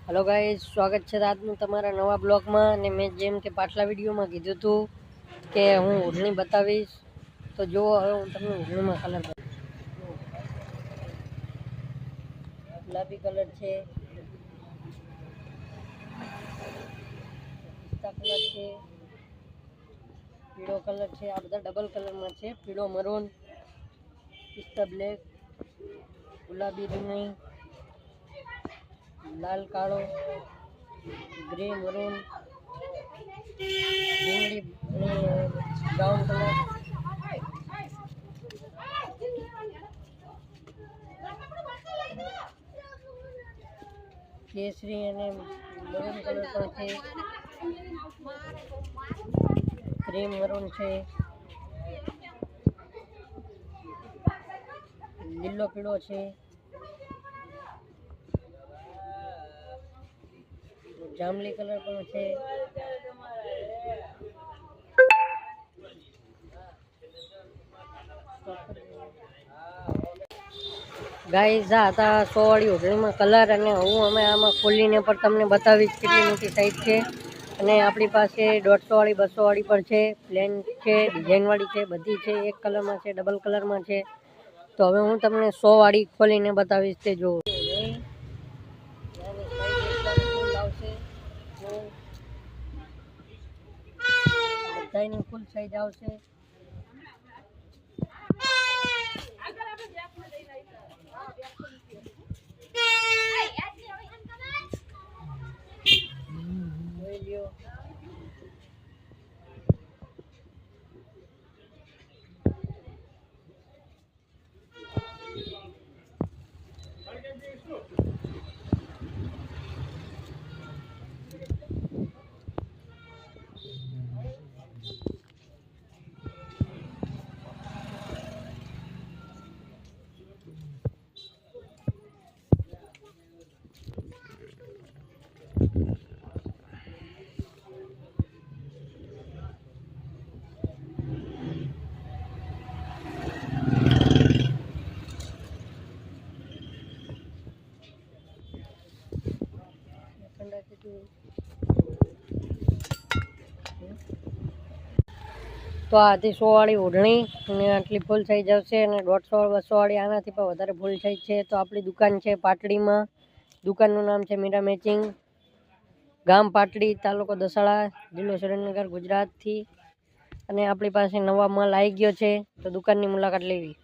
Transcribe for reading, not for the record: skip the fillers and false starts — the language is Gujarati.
हेलो गाइस, स्वागत है આજનું તમારા નવા બ્લોગમાં। અને મેં જેમ કે પાછલા વિડીયોમાં કીધું હતું કે હું ઓઢણી બતાવીશ, તો જુઓ હવે હું તમને ઓઢણીમાં કલર બતાવીશ। ગુલાબી કલર છે, પિસ્તા કલર છે, પીળો કલર છે। આ બધા ડબલ કલરમાં છે, પીળો મરૂન, પિસ્તા બ્લેક, ગુલાબી રીંગણી, लाल कालो, ग्रे मरून, डूंगरी ब्राउन कलर, केसरी અને મરૂન કલર પણ છે, ક્રીમ મરૂન છે, લીલો પીળો છે, जामली कलर पण છે। ગાઈઝ આ હતા 100 વાળી ઓઢણીમાં કલર, અને હું અમે આમાં ખોલીને પણ તમને બતાવીશ કેટલી મોટી સાઈઝ છે। અને આપણી પાસે 150 વાળી 200 વાળી પણ છે, પ્લેન છે, ડિઝાઇન વાળી છે, બધી છે, એક કલરમાં છે, ડબલ કલરમાં છે। તો હવે હું તમને 100 વાળી ખોલીને બતાવીશ, તે જો બધાની ફૂલ સાઈઝ આવશે। તો આ હતી 100 વાળી ઓઢણી, અને આટલી ફૂલ સાઈઝ આવશે, અને 150 200 વાળી આનાથી પણ વધારે ફૂલ સાઈઝ છે। તો આપણી દુકાન છે પાટડીમાં, દુકાનનું નામ છે મીરા મેચિંગ, ગામ પાટડી, તાલુકો દસાડા, જિલ્લો સુરેન્દ્રનગર, ગુજરાતથી। અને આપણી પાસે નવા માલ આવી ગયો છે, તો દુકાનની મુલાકાત લેવી।